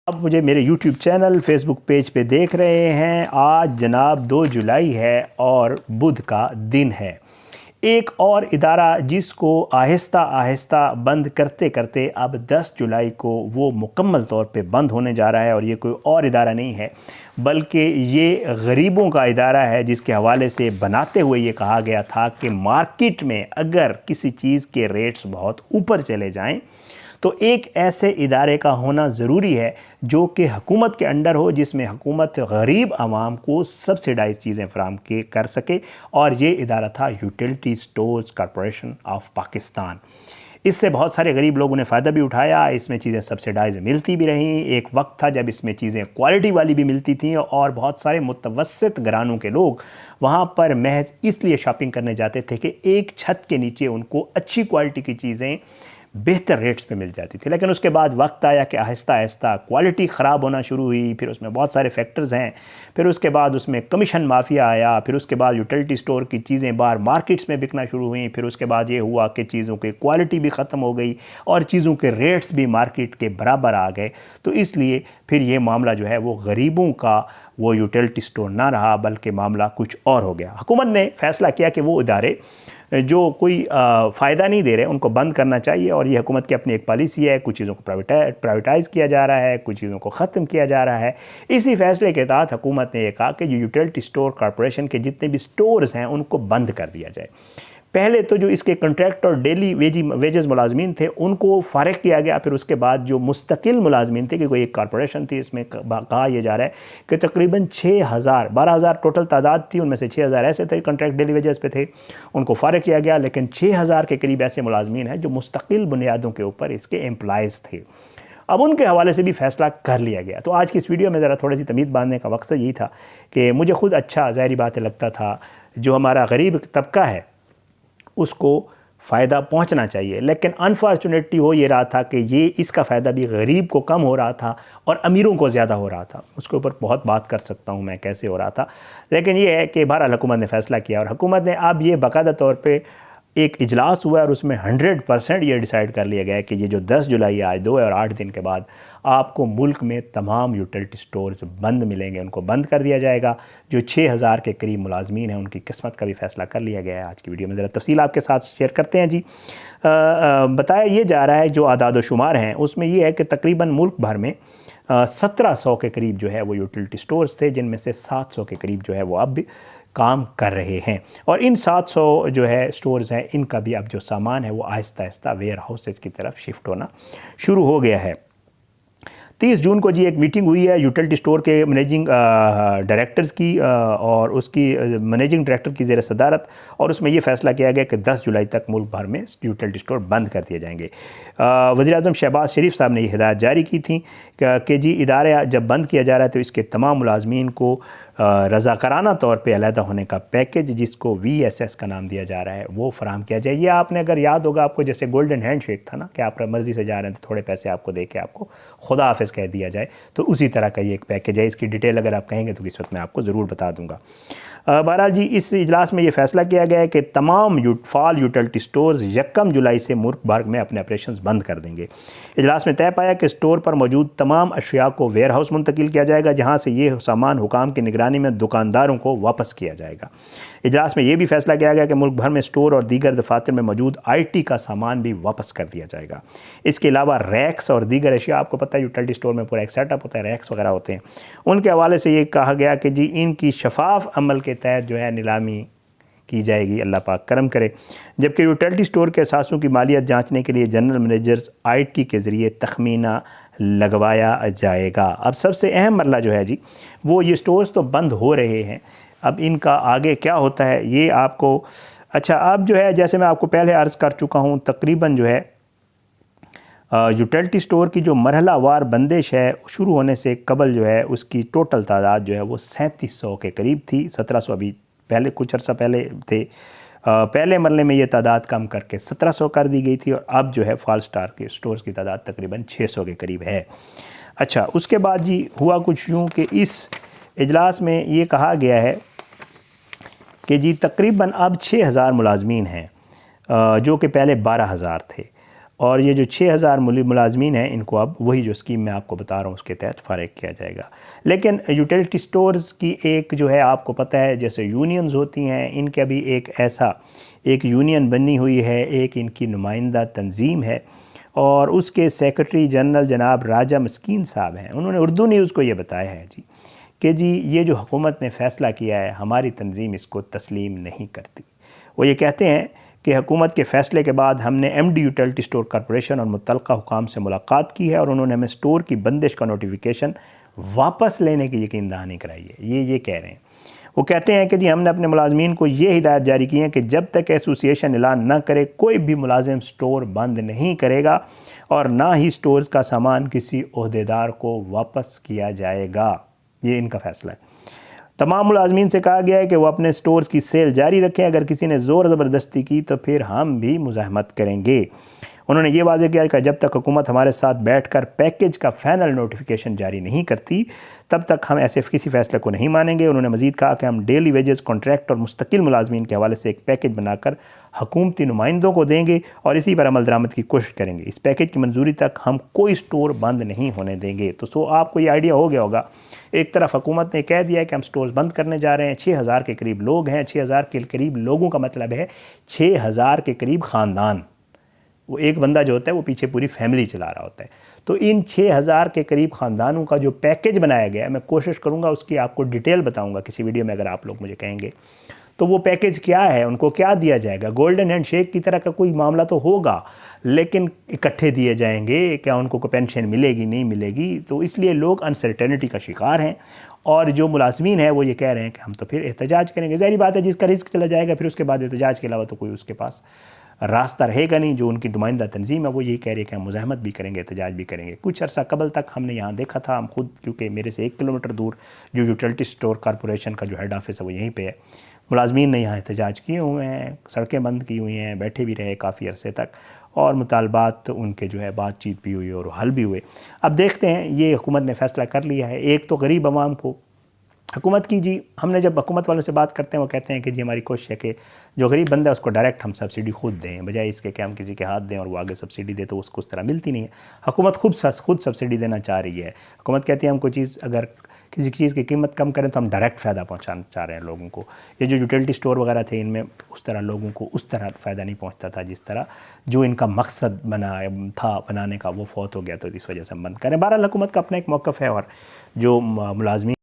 आप मुझे मेरे YouTube चैनल फेसबुक पेज पे देख रहे हैं। आज जनाब 2 जुलाई है और बुध का दिन है। एक और इदारा जिसको आहिस्ता आहिस्ता बंद करते करते अब 10 जुलाई को वो मुकम्मल तौर पे बंद होने जा रहा है और ये कोई और इदारा नहीं है बल्कि ये गरीबों का इदारा है, जिसके हवाले से बनाते हुए ये कहा गया था कि मार्केट में अगर किसी चीज़ के रेट्स बहुत ऊपर चले जाएं तो एक ऐसे इदारे का होना ज़रूरी है जो कि हुकूमत के अंडर हो, जिसमें हुकूमत गरीब आवाम को सब्सिडाइज चीज़ें फराम के कर सके। और ये इदारा था utility stores corporation of Pakistan. इससे बहुत सारे गरीब लोगों ने फ़ायदा भी उठाया। इसमें चीज़ें सब्सिडाइज मिलती भी रहीं। एक वक्त था जब इसमें चीज़ें क्वालिटी वाली भी मिलती थीं और बहुत सारे मुतवस्सित घरानों के लोग वहाँ पर महज इसलिए शॉपिंग करने जाते थे कि एक छत के नीचे उनको अच्छी क्वालिटी की चीज़ें बेहतर रेट्स पे मिल जाती थी। लेकिन उसके बाद वक्त आया कि आहिस्ता आहिस्ता क्वालिटी ख़राब होना शुरू हुई। फिर उसमें बहुत सारे फैक्टर्स हैं। फिर उसके बाद उसमें कमीशन माफिया आया। फिर उसके बाद यूटिलिटी स्टोर की चीज़ें बाहर मार्केट्स में बिकना शुरू हुई। फिर उसके बाद ये हुआ कि चीज़ों की क्वालिटी भी ख़त्म हो गई और चीज़ों के रेट्स भी मार्केट के बराबर आ गए। तो इसलिए फिर ये मामला जो है वो गरीबों का वो यूटिलिटी स्टोर ना रहा बल्कि मामला कुछ और हो गया। हुकूमत ने फ़ैसला किया कि वो इदारे जो कोई फ़ायदा नहीं दे रहे उनको बंद करना चाहिए और ये हुकूमत की अपनी एक पॉलिसी है। कुछ चीज़ों को प्राइवेटाइज़ किया जा रहा है, कुछ चीज़ों को ख़त्म किया जा रहा है। इसी फैसले के तहत हुकूमत ने यह कहा कि जो यूटिलिटी स्टोर कॉरपोरेशन के जितने भी स्टोर्स हैं उनको बंद कर दिया जाए। पहले तो जो इसके कॉन्ट्रैक्ट और डेली वेजेस मुलाजमीन थे उनको फ़ारिग किया गया। फिर उसके बाद जो मुस्तकिल मुलाजमीन थे, कि कोई एक कॉरपोरेशन थी, इसमें कहा यह जा रहा है कि तकरीबन 12,000 टोटल तादाद थी। उनमें से 6,000 ऐसे थे कॉन्ट्रैक्ट डेली वेजेस पे थे, उनको फ़ारिग किया गया। लेकिन 6,000 के करीब ऐसे मुलाजमीन हैं जो मुस्तकिल बुनियादों के ऊपर इसके एम्प्लॉयज़ थे। अब उनके हवाले से भी फ़ैसला कर लिया गया। तो आज की इस वीडियो में ज़रा थोड़ी सी तमीज़ बांधने का मकसद यही था कि मुझे खुद अच्छा ज़ाहिरी बात लगता था जो हमारा गरीब तबका है उसको फ़ायदा पहुंचना चाहिए। लेकिन अनफॉर्चुनेटली हो ये रहा था कि ये इसका फ़ायदा भी गरीब को कम हो रहा था और अमीरों को ज़्यादा हो रहा था। उसके ऊपर बहुत बात कर सकता हूँ मैं कैसे हो रहा था। लेकिन ये है कि बहरहाल हुकूमत ने फ़ैसला किया और हुकूमत ने अब ये बाकायदा तौर पे एक इजलास हुआ और उसमें 100% ये डिसाइड कर लिया गया है कि ये जो 10 जुलाई आज 2 और 8 दिन के बाद आपको मुल्क में तमाम यूटिलिटी स्टोर्स बंद मिलेंगे, उनको बंद कर दिया जाएगा। जो 6,000 के करीब मुलाजमीन हैं उनकी किस्मत का भी फ़ैसला कर लिया गया है। आज की वीडियो में ज़रा तफसील आपके साथ शेयर करते हैं जी। बताया ये जा रहा है जो आदाद व शुमार हैं उसमें ये है कि तकरीबन मुल्क भर में 1700 के करीब जो है वो यूटिलिटी स्टोर्स थे, जिनमें से 700 के करीब जो है वो अब भी काम कर रहे हैं। और इन 700 जो है स्टोर्स हैं इनका भी अब जो सामान है वो आहिस्ता आहिस्ता वेयर हाउसेस की तरफ शिफ्ट होना शुरू हो गया है। 30 जून को जी एक मीटिंग हुई है यूटिलिटी स्टोर के मैनेजिंग डायरेक्टर्स की और उसकी मैनेजिंग डायरेक्टर की ज़ेर सदारत, और उसमें ये फ़ैसला किया गया कि 10 जुलाई तक मुल्क भर में यूटिलिटी स्टोर बंद कर दिए जाएंगे। वज़ीर-ए-आज़म शहबाज शरीफ साहब ने ये हिदायत जारी की थी कि जी इदारे जब बंद किया जा रहा है तो इसके तमाम मुलाजमीन को रज़ाकाराना तौर पे अलहदा होने का पैकेज, जिसको VSS का नाम दिया जा रहा है, वो फराम किया जाए। ये आपने अगर याद होगा आपको, जैसे गोल्डन हैंडशेक था ना कि आप मर्ज़ी से जा रहे हैं तो थोड़े पैसे आपको दे के आपको खुदा हाफिज़ कह दिया जाए, तो उसी तरह का ये एक पैकेज है। इसकी डिटेल अगर आप कहेंगे तो इस वक्त मैं आपको ज़रूर बता दूँगा। बहरहाल जी इस इजलास में ये फ़ैसला किया गया है कि तमाम फॉल यूटिलिटी स्टोर्स 1 जुलाई से मुल्क भर में अपने ऑपरेशंस बंद कर देंगे। इजलास में तय पाया कि स्टोर पर मौजूद तमाम अशिया को वेयर हाउस मुंतकिल किया जाएगा, जहाँ से ये सामान हुकाम की निगरानी में दुकानदारों को वापस किया जाएगा। इजलास में यह भी फैसला किया गया कि मुल्क भर में स्टोर और दीगर दफातर में मौजूद IT का सामान भी वापस कर दिया जाएगा। इसके अलावा रैक्स और दीगर अशिया, आपको पता है यूटिलिटी स्टोर में पूरा एक सेटअप होता है, रैक्स वगैरह होते हैं, उनके हवाले से ये कहा गया कि जी इनकी शफाफ अमल के तहत जो है नीलामी की जाएगी, अल्लाह पाक करम करे। जबकि यूटिलिटी स्टोर के असासों की मालियत जांचने के लिए जनरल मैनेजर्स IT के ज़रिए तखमीना लगवाया जाएगा। अब सबसे अहम मरला जो है जी वो ये स्टोर्स तो बंद हो रहे हैं, अब इनका आगे क्या होता है ये आपको अच्छा अब जो है जैसे मैं आपको पहले अर्ज़ कर चुका हूँ, तकरीबन जो है यूटिलिटी स्टोर की जो मरहलावार बंदिश है शुरू होने से कबल जो है उसकी टोटल तादाद जो है वो 3700 के करीब थी। 1700 अभी पहले कुछ अर्सा पहले थे। पहले मरले में ये तादाद कम करके 1700 कर दी गई थी और अब जो है फॉल स्टार के स्टोर्स की तादाद तकरीबन 600 के करीब है। अच्छा उसके बाद जी हुआ कुछ यूँ कि इस इजलास में ये कहा गया है कि जी तकरीबन अब 6,000 मुलाजमीन हैं जो कि पहले 12,000 थे। और ये जो 6000 मुलाजमीन हैं इनको अब वही जो स्कीम मैं आपको बता रहा हूँ उसके तहत फ़ारिग किया जाएगा। लेकिन यूटिलिटी स्टोर्स की एक जो है आपको पता है जैसे यूनियंस होती हैं, इनका भी एक यूनियन बनी हुई है, एक इनकी नुमाइंदा तंजीम है और उसके सेक्रेटरी जनरल जनाब राजा मस्कीन साहब हैं। उन्होंने उर्दू न्यूज़ को ये बताया है कि ये जो हुकूमत ने फ़ैसला किया है हमारी तंजीम इसको तस्लीम नहीं करती। वो ये कहते हैं कि हुकूमत के फ़ैसले के बाद हमने MD यूटिलिटी स्टोर कॉरपोरेशन और मुतल्लिक़ा हुकाम से मुलाकात की है और उन्होंने हमें स्टोर की बंदिश का नोटिफिकेशन वापस लेने की यकीन दहानी कराई है। ये कह रहे हैं। वो कहते हैं कि जी हमने अपने मुलाजमीन को ये हिदायत जारी की है कि जब तक एसोसिएशन ऐलान न करे कोई भी मुलाजिम स्टोर बंद नहीं करेगा और ना ही स्टोर का सामान किसी ओहदेदार को वापस किया जाएगा। ये इनका फ़ैसला है। तमाम मुलाजमीन से कहा गया है कि वो अपने स्टोर्स की सेल जारी रखें, अगर किसी ने ज़ोर ज़बरदस्ती की तो फिर हम भी मुज़ाहमत करेंगे। उन्होंने ये वाज़ेह किया कि जब तक हुकूमत हमारे साथ बैठकर पैकेज का फ़ाइनल नोटिफिकेशन जारी नहीं करती तब तक हम ऐसे किसी फ़ैसले को नहीं मानेंगे। उन्होंने मज़ीद कहा कि हम डेली वेजेस, कॉन्ट्रैक्ट और मुस्तकिल मुलाजमीन के हवाले से एक पैकेज बनाकर हुकूमती नुमाइंदों को देंगे और इसी पर अमल दरामद की कोशिश करेंगे। इस पैकेज की मंजूरी तक हम कोई स्टोर बंद नहीं होने देंगे। तो आपको ये आइडिया हो गया होगा, एक तरफ हुकूमत ने कह दिया है कि हम स्टोर्स बंद करने जा रहे हैं। 6000 के करीब लोग हैं। 6000 के करीब लोगों का मतलब है 6000 के करीब ख़ानदान। वो एक बंदा जो होता है वो पीछे पूरी फैमिली चला रहा होता है। तो इन 6000 के करीब ख़ानदानों का जो पैकेज बनाया गया है, मैं कोशिश करूँगा उसकी आपको डिटेल बताऊँगा किसी वीडियो में अगर आप लोग मुझे कहेंगे। तो वो पैकेज क्या है, उनको क्या दिया जाएगा? गोल्डन हैंड शेक की तरह का कोई मामला तो होगा, लेकिन इकट्ठे दिए जाएंगे क्या? उनको कोई पेंशन मिलेगी नहीं मिलेगी? तो इसलिए लोग अनसर्टेनिटी का शिकार हैं और जो मुलाजमीन है वो ये कह रहे हैं कि हम तो फिर एहतजाज करेंगे। ज़ाहिर बात है जिसका रिस्क चला जाएगा फिर उसके बाद एहतजाज के अलावा तो कोई उसके पास रास्ता रहेगा नहीं। जो उनकी नुमाइंदा तंजीम है वो यही कह रही है कि हम मुज़ाहमत भी करेंगे, एहतजाज भी करेंगे। कुछ अर्सा कबल तक हमने यहाँ देखा था, हम खुद, क्योंकि मेरे से 1 किलोमीटर दूर जो यूटिलिटी स्टोर कॉरपोरेशन का जो हेड ऑफिस है वो यहीं पे है, मुलाजमीन ने यहाँ एहतजाज किए हुए हैं, सड़कें बंद की हुई हैं, बैठे भी रहे काफ़ी अरसे तक और मुतालबात उनके जो है बातचीत भी हुई और हल भी हुए। अब देखते हैं, ये हुकूमत ने फ़ैसला कर लिया है। एक तो गरीब आवाम को हुकूमत की, जी हमने जब हुकूमत वालों से बात करते हैं वो कहते हैं कि जी हमारी कोशिश है कि जो गरीब बंदा है उसको डायरेक्ट हम सब्सिडी खुद दें, बजाय इसके कि हम किसी के हाथ दें और वो आगे सब्सिडी दे तो उसको उस तरह मिलती नहीं है। हुकूमत खुद सब्सिडी देना चाह रही है। हुकूमत कहती है हम कोई चीज़ अगर किसी चीज़ की कीमत कम करें तो हम डायरेक्ट फ़ायदा पहुंचाना चाह रहे हैं लोगों को। ये जो यूटिलिटी स्टोर वगैरह थे इनमें उस तरह लोगों को उस तरह फ़ायदा नहीं पहुंचता था जिस तरह जो इनका मकसद बनाने का वो फौत हो गया, तो इस वजह से हम बंद करें। बहरहाल हुकूमत का अपना एक मौक़िफ़ है और जो मुलाजमीन